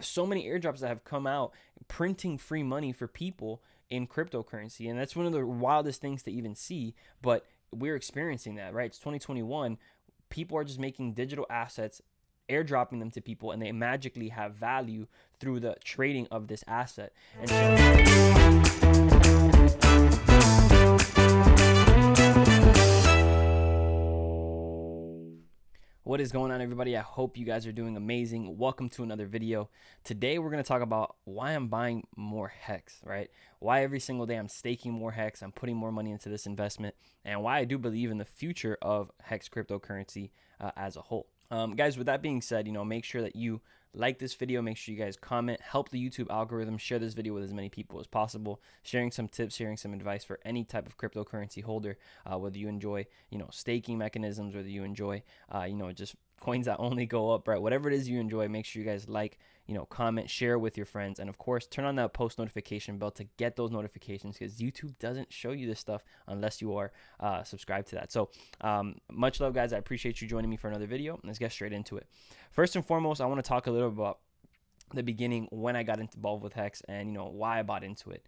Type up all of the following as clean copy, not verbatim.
so many airdrops that have come out printing free money for people in cryptocurrency. And that's one of the wildest things to even see. But we're experiencing that, right? It's 2021. People are just making digital assets, airdropping them to people, and they magically have value through the trading of this asset. And what is going on, everybody? I hope you guys are doing amazing. Welcome to another video. Today we're going to talk about why I'm buying more Hex, right? Why every single day I'm staking more Hex, I'm putting more money into this investment, and why I do believe in the future of Hex cryptocurrency as a whole. Guys, with that being said, make sure that you like this video, make sure you guys comment, help the YouTube algorithm, share this video with as many people as possible, sharing some tips, sharing some advice for any type of cryptocurrency holder, whether you enjoy, staking mechanisms, whether you enjoy, just coins that only go up, right? Whatever it is you enjoy, make sure you guys like, comment, share with your friends, and of course, turn on that post notification bell to get those notifications, because YouTube doesn't show you this stuff unless you are subscribed to that. So much love, guys. I appreciate you joining me for another video. Let's get straight into it. First and foremost, I want to talk a little about the beginning, when I got involved with Hex, and why I bought into it.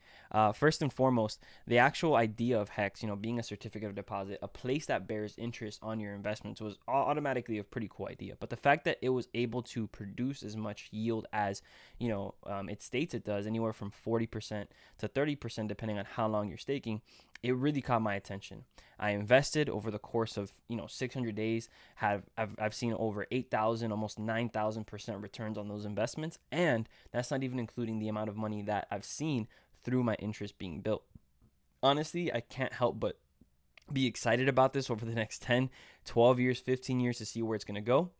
First and foremost, the actual idea of Hex, being a certificate of deposit, a place that bears interest on your investments, was automatically a pretty cool idea. But the fact that it was able to produce as much yield as it states it does, anywhere from 40% to 30%, depending on how long you're staking, it really caught my attention. I invested over the course of 600 days. I've seen over 8,000, almost 9,000% returns on those investments, and that's not even including the amount of money that I've seen through my interest being built. Honestly, I can't help but be excited about this over the next 10, 12 years, 15 years to see where it's going to go.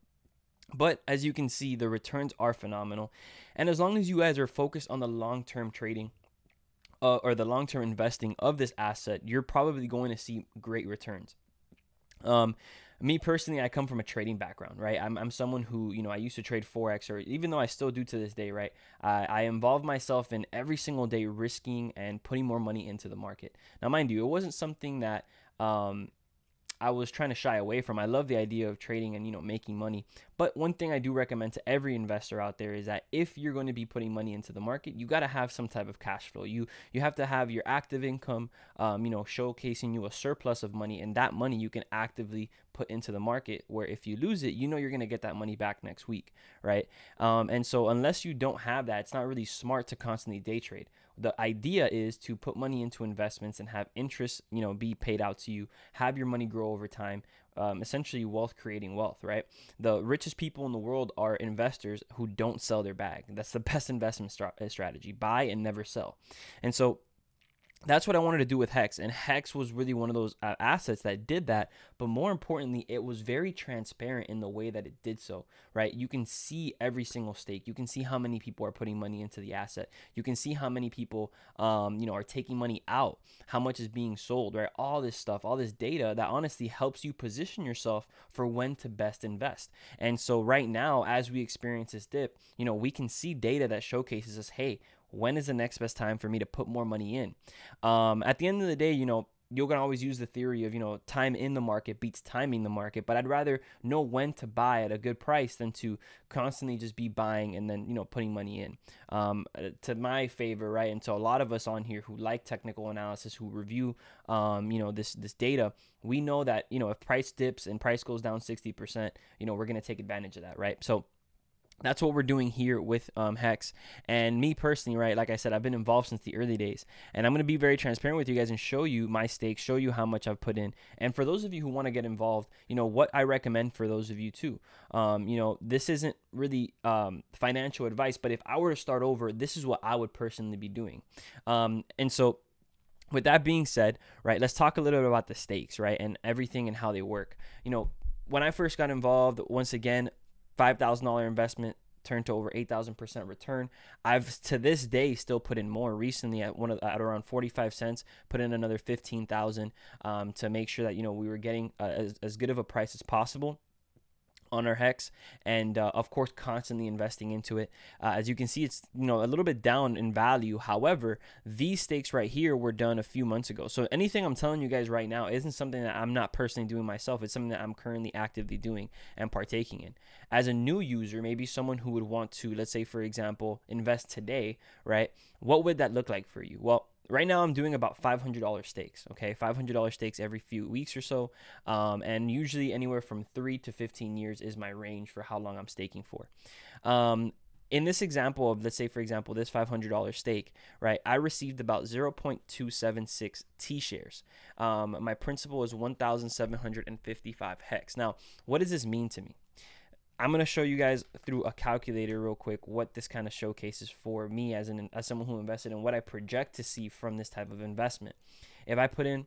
But as you can see, the returns are phenomenal, and as long as you guys are focused on the long-term trading, or the long-term investing of this asset, you're probably going to see great returns. Me personally, I come from a trading background, right? I'm someone who, I used to trade Forex, or even though I still do to this day, right? I involve myself in every single day risking and putting more money into the market. Now, mind you, it wasn't something that I was trying to shy away from. I love the idea of trading and making money. But one thing I do recommend to every investor out there is that if you're going to be putting money into the market, you got to have some type of cash flow. You have to have your active income, showcasing you a surplus of money, and that money you can actively put into the market, where if you lose it, you're going to get that money back next week, right? And so unless you don't have that, it's not really smart to constantly day trade. The idea is to put money into investments and have interest, be paid out to you, have your money grow over time, essentially wealth creating wealth, right? The richest people in the world are investors who don't sell their bag. That's the best investment strategy. Buy and never sell. And so that's what I wanted to do with Hex, and Hex was really one of those assets that did that. But more importantly, it was very transparent in the way that it did so, right? You can see every single stake. You can see how many people are putting money into the asset. You can see how many people, are taking money out, how much is being sold, right? All this stuff, all this data that honestly helps you position yourself for when to best invest. And so right now, as we experience this dip, we can see data that showcases us, hey, when is the next best time for me to put more money in? At the end of the day, you're going to always use the theory of, time in the market beats timing the market, but I'd rather know when to buy at a good price than to constantly just be buying and then, putting money in. To my favor, right? And so a lot of us on here who like technical analysis, who review, this data, we know that, if price dips and price goes down 60%, we're going to take advantage of that, right? So that's what we're doing here with Hex. And me personally, right, like I said, I've been involved since the early days, and I'm going to be very transparent with you guys and show you my stakes, show you how much I've put in. And for those of you who want to get involved, what I recommend for those of you too, this isn't really financial advice, but if I were to start over, this is what I would personally be doing. And so with that being said, right, let's talk a little bit about the stakes, right, and everything and how they work. When I first got involved, once again, $5,000 investment turned to over 8,000% return. I've to this day still put in more. Recently at around 45 cents, put in another 15,000 to make sure that we were getting as good of a price as possible on our hex, and of course constantly investing into it. As you can see, it's a little bit down in value. However, these stakes right here were done a few months ago, so anything I'm telling you guys right now isn't something that I'm not personally doing myself. It's something that I'm currently actively doing and partaking in. As a new user, maybe someone who would want to, let's say for example, invest today, right? What would that look like for you? Well, right now I'm doing about $500 stakes, okay? $500 stakes every few weeks or so, and usually anywhere from 3 to 15 years is my range for how long I'm staking for. In this example of, let's say for example, this $500 stake, right, I received about 0.276 T shares. My principal is 1,755 hex. Now, what does this mean to me? I'm going to show you guys through a calculator real quick what this kind of showcases for me as someone who invested and what I project to see from this type of investment. If I put in,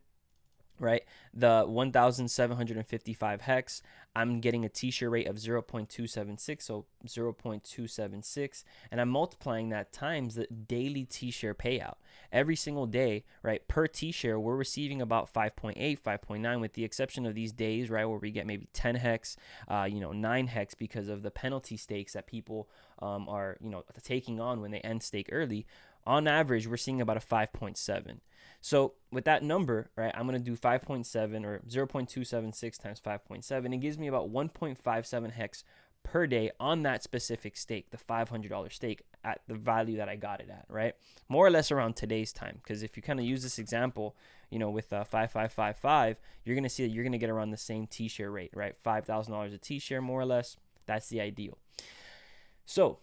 right, the 1,755 hex, I'm getting a T-share rate of 0.276, so 0.276, and I'm multiplying that times the daily T-share payout. Every single day, right, per T-share, we're receiving about 5.8, 5.9, with the exception of these days, right, where we get maybe 10 hex, 9 hex because of the penalty stakes that people are, taking on when they end stake early. On average, we're seeing about a 5.7. So with that number, right, I'm going to do 5.7 or 0.276 times 5.7. It gives me about 1.57 hex per day on that specific stake, the $500 stake, at the value that I got it at, right? More or less around today's time. Because if you kind of use this example, with 5555, you're going to see that you're going to get around the same T-share rate, right? $5,000 a T-share, more or less. That's the ideal. So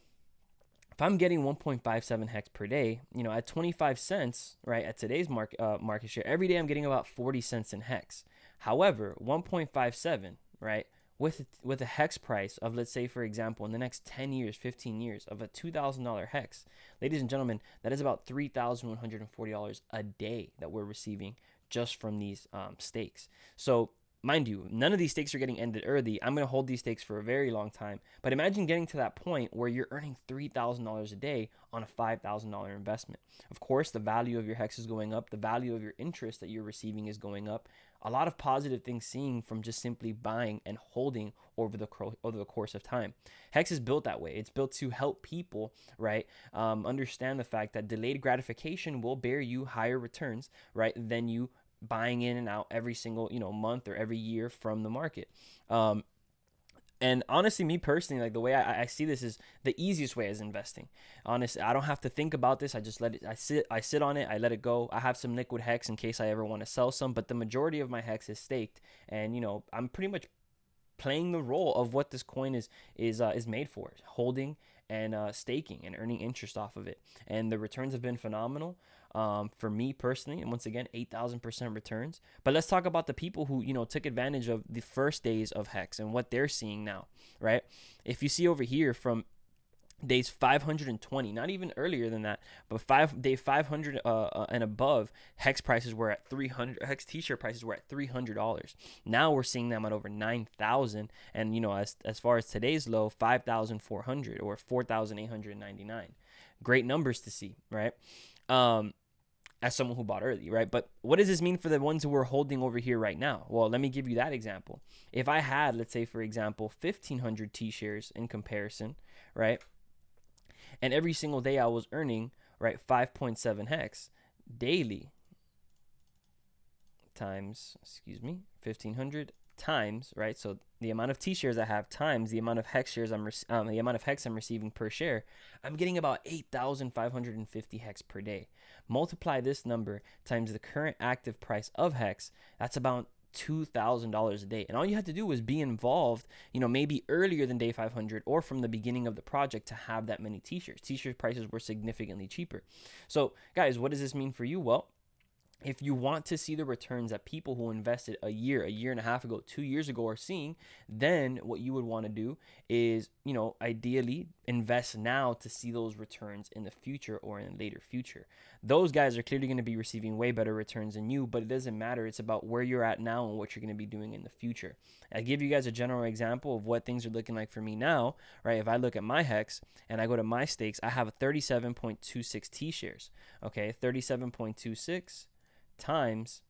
if I'm getting 1.57 hex per day, at 25 cents, right, at today's market share, every day I'm getting about 40 cents in hex. However, 1.57, right, with a hex price of, let's say, for example, in the next 10 years, 15 years, of a $2,000 hex, ladies and gentlemen, that is about $3,140 a day that we're receiving just from these stakes. So mind you, none of these stakes are getting ended early. I'm going to hold these stakes for a very long time. But imagine getting to that point where you're earning $3,000 a day on a $5,000 investment. Of course, the value of your hex is going up. The value of your interest that you're receiving is going up. A lot of positive things seen from just simply buying and holding over the course of time. Hex is built that way. It's built to help people, right, understand the fact that delayed gratification will bear you higher returns, right, than you buying in and out every single month or every year from the market. And honestly, me personally, like the way I see this is the easiest way is investing. Honestly, I don't have to think about this. I just let it, I sit on it. I let it go. I have some liquid hex in case I ever want to sell some, but the majority of my hex is staked. And, I'm pretty much playing the role of what this coin is made for, holding and staking and earning interest off of it. And the returns have been phenomenal. For me personally, and once again, 8,000% returns. But let's talk about the people who, took advantage of the first days of Hex and what they're seeing now, right? If you see over here from days 520, not even earlier than that, but day 500 and above, Hex prices were at 300. Hex T-shirt prices were at $300. Now we're seeing them at over 9,000, and as far as today's low, 5,400 or 4,899. Great numbers to see, right? As someone who bought early, right? But what does this mean for the ones who are holding over here right now? Well, let me give you that example. If I had, let's say, for example, 1,500 T-shares in comparison, right? And every single day I was earning, right, 5.7 hex daily times, 1,500 times, right? So the amount of T-shares I have times the amount of hex shares the amount of hex I'm receiving per share, I'm getting about 8,550 hex per day. Multiply this number times the current active price of hex, that's about $2,000 a day. And all you had to do was be involved, maybe earlier than day 500 or from the beginning of the project to have that many T-shirts. T-shirt prices were significantly cheaper. So guys, what does this mean for you? Well, if you want to see the returns that people who invested a year and a half ago, 2 years ago are seeing, then what you would want to do is, ideally invest now to see those returns in the future or in a later future. Those guys are clearly going to be receiving way better returns than you, but it doesn't matter. It's about where you're at now and what you're going to be doing in the future. I give you guys a general example of what things are looking like for me now, right? If I look at my Hex and I go to my stakes, I have a 37.26 T shares, okay? 37.26 times,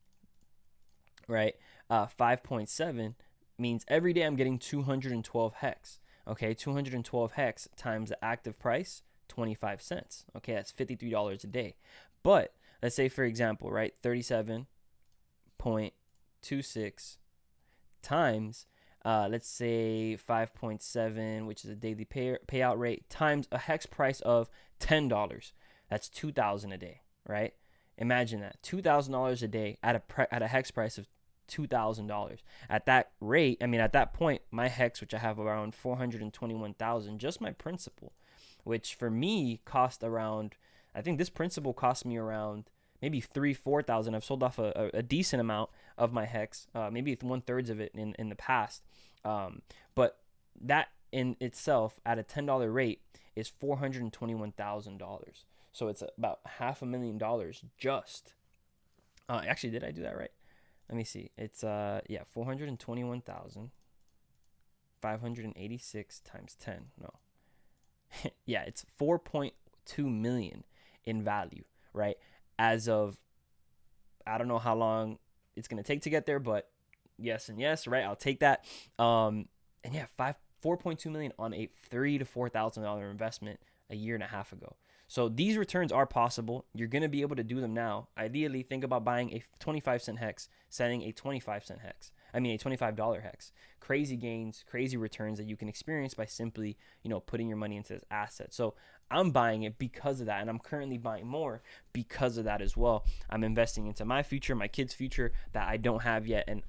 right, 5.7, means every day I'm getting 212 hex. Okay, 212 hex times the active price, 25 cents. Okay, that's $53 a day. But let's say, for example, right, 37.26 times, let's say 5.7, which is a daily payout rate, times a hex price of $10. That's $2,000 a day, right? Imagine that, $2,000 a day at a hex price of $2,000. At that rate, I mean, at that point, my hex, which I have around 421,000, just my principal, which for me cost around, I think this principal cost me around maybe 4,000. I've sold off a decent amount of my hex, maybe 1/3 of it in the past. But that in itself at a $10 rate is $421,000. So it's about $500,000 just. Actually, did I do that right? Let me see. It's 421,586 times 10. No. Yeah, it's 4.2 million in value, right? As of, I don't know how long it's going to take to get there, but yes and yes, right? I'll take that. And yeah, 4.2 million on a $3,000 to $4,000 investment a year and a half ago. So these returns are possible. You're going to be able to do them now. Ideally, think about buying a 25-cent hex, selling a 25-cent hex. I mean, a $25 hex. Crazy gains, crazy returns that you can experience by simply, putting your money into this asset. So I'm buying it because of that, and I'm currently buying more because of that as well. I'm investing into my future, my kids' future that I don't have yet, and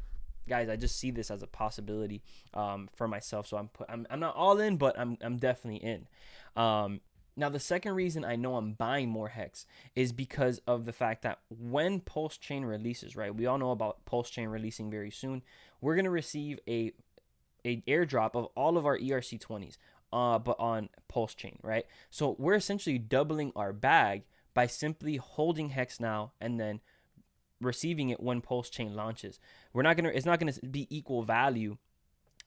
guys, I just see this as a possibility for myself. So I'm not all in, but I'm definitely in. Now, the second reason I know I'm buying more hex is because of the fact that when Pulse Chain releases, right? We all know about Pulse Chain releasing very soon. We're gonna receive a airdrop of all of our ERC20s, but on Pulse Chain, right? So we're essentially doubling our bag by simply holding hex now and then receiving it when Pulse Chain launches. It's not gonna be equal value.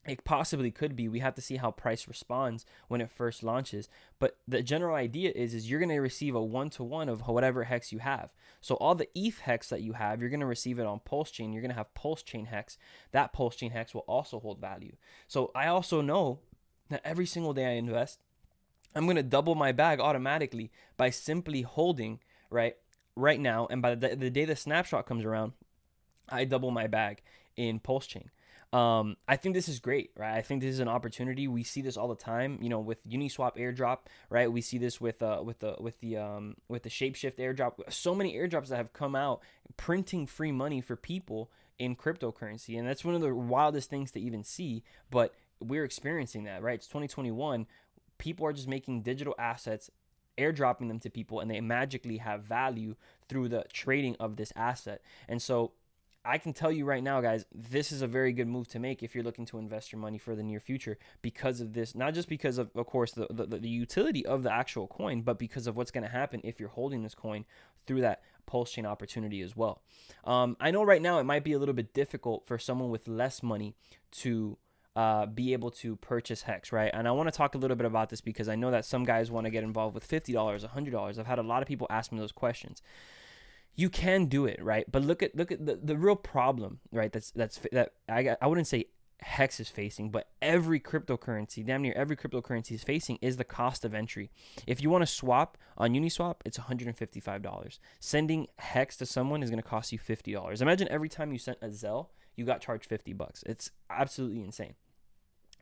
It possibly could be. We have to see how price responds when it first launches. But the general idea is you're going to receive a 1-to-1 of whatever hex you have. So all the ETH hex that you have, you're going to receive it on Pulse Chain. You're going to have Pulse Chain hex. That Pulse Chain hex will also hold value. So I also know that every single day I invest, I'm going to double my bag automatically by simply holding right now. And by the day the snapshot comes around, I double my bag in Pulse Chain. I think this is great, right? I think this is an opportunity. We see this all the time, with Uniswap airdrop, right? We see this with the Shapeshift airdrop. So many airdrops that have come out printing free money for people in cryptocurrency, and that's one of the wildest things to even see. But we're experiencing that, right? It's 2021. People are just making digital assets, airdropping them to people, and they magically have value through the trading of this asset. And so I can tell you right now, guys, this is a very good move to make if you're looking to invest your money for the near future because of this, not just because of course, the utility of the actual coin, but because of what's going to happen if you're holding this coin through that Pulse Chain opportunity as well. I know right now it might be a little bit difficult for someone with less money to be able to purchase hex, right? And I want to talk a little bit about this because I know that some guys want to get involved with $50, $100. I've had a lot of people ask me those questions. You can do it, right? But look at the real problem, right? That I wouldn't say hex is facing, but every cryptocurrency, damn near every cryptocurrency is facing, is the cost of entry. If you want to swap on Uniswap, it's $155. Sending hex to someone is going to cost you $50. Imagine every time you sent a Zelle, you got charged $50. It's absolutely insane.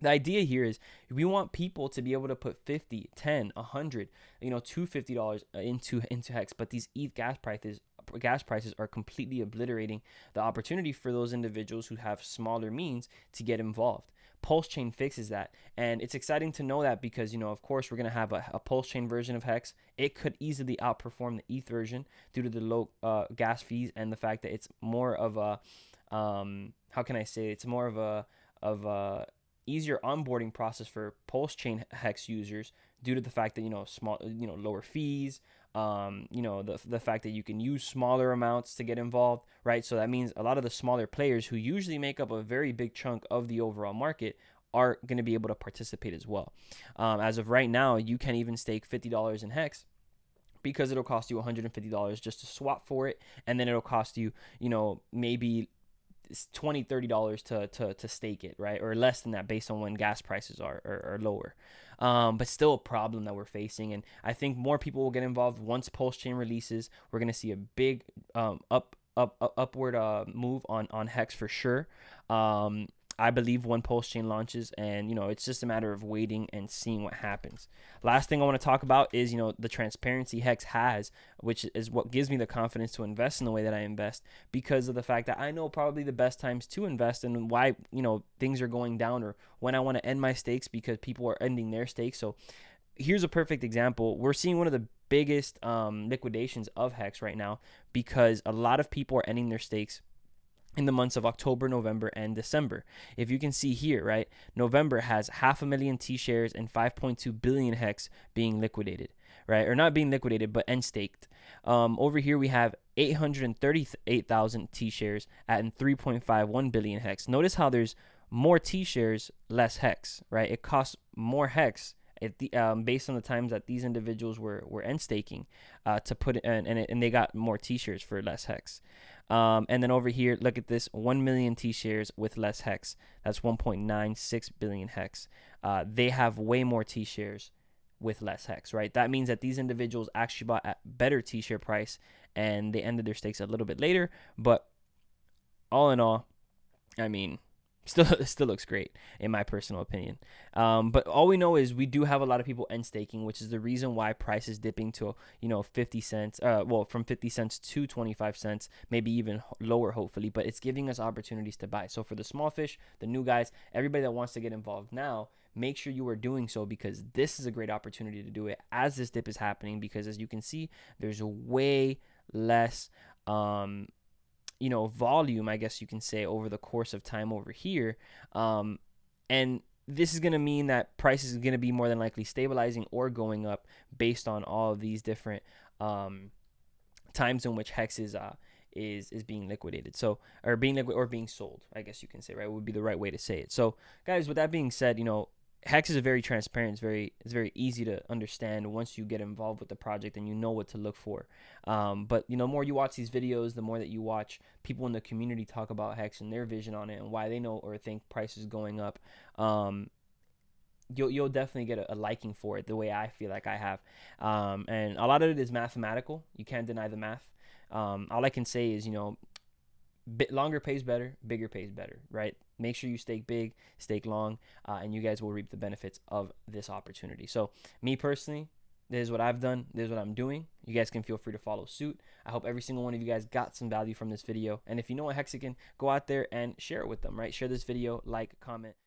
The idea here is we want people to be able to put 50, 10, 100, $250 into hex, but these ETH gas prices are completely obliterating the opportunity for those individuals who have smaller means to get involved. Pulse Chain fixes that, and it's exciting to know that because of course we're going to have a Pulse Chain version of hex. It could easily outperform the ETH version due to the low gas fees and the fact that it's more of a it's more of a easier onboarding process for Pulse Chain hex users due to the fact that lower fees, the fact that you can use smaller amounts to get involved, right? So that means a lot of the smaller players who usually make up a very big chunk of the overall market are going to be able to participate as well. As of right now, you can even stake $50 in hex because it'll cost you $150 just to swap for it, and then it'll cost you, maybe it's $20-$30 to stake it, right? Or less than that based on when gas prices are lower. But still a problem that we're facing. And I think more people will get involved once Pulse Chain releases. We're going to see a big upward move on Hex for sure. I believe when Pulse Chain launches, and it's just a matter of waiting and seeing what happens. Last thing I want to talk about is the transparency Hex has, which is what gives me the confidence to invest in the way that I invest, because of the fact that I know probably the best times to invest and why things are going down, or when I want to end my stakes because people are ending their stakes. So here's a perfect example. We're seeing one of the biggest liquidations of Hex right now, because a lot of people are ending their stakes in the months of October, November, and December. If you can see here, right, November has 500,000 T shares and 5.2 billion Hex being liquidated, right? Or not being liquidated, but end staked. Over here, we have 838,000 T shares at 3.51 billion Hex. Notice how there's more T shares, less Hex, right? It costs more Hex based on the times that these individuals were end staking to put it, and they got more T shares for less Hex. And then over here, look at this, 1 million T shares with less Hex. That's 1.96 billion Hex. They have way more T shares with less Hex, right? That means that these individuals actually bought at better T share price, and they ended their stakes a little bit later. But all in all, I mean, still looks great in my personal opinion. But all we know is we do have a lot of people end staking, which is the reason why price is dipping to 50 cents. Well, from 50 cents to 25 cents, maybe even lower, hopefully. But it's giving us opportunities to buy. So for the small fish, the new guys, everybody that wants to get involved now, make sure you are doing so, because this is a great opportunity to do it as this dip is happening. Because as you can see, there's way less volume, I guess you can say, over the course of time over here. And this is going to mean that price is going to be more than likely stabilizing or going up based on all of these different times in which Hex is being liquidated. So, or being sold, I guess you can say, right? Would be the right way to say it. So guys, with that being said, Hex is very transparent. It's very easy to understand once you get involved with the project and you know what to look for. But the more you watch these videos, the more that you watch people in the community talk about Hex and their vision on it and why they know or think price is going up, you'll definitely get a liking for it, the way I feel like I have. And a lot of it is mathematical. You can't deny the math. All I can say is, bit longer pays better, bigger pays better, right? Make sure you stake big, stake long, and you guys will reap the benefits of this opportunity. So me personally, this is what I've done. This is what I'm doing. You guys can feel free to follow suit. I hope every single one of you guys got some value from this video. And if you know a Hexican, go out there and share it with them, right? Share this video, like, comment.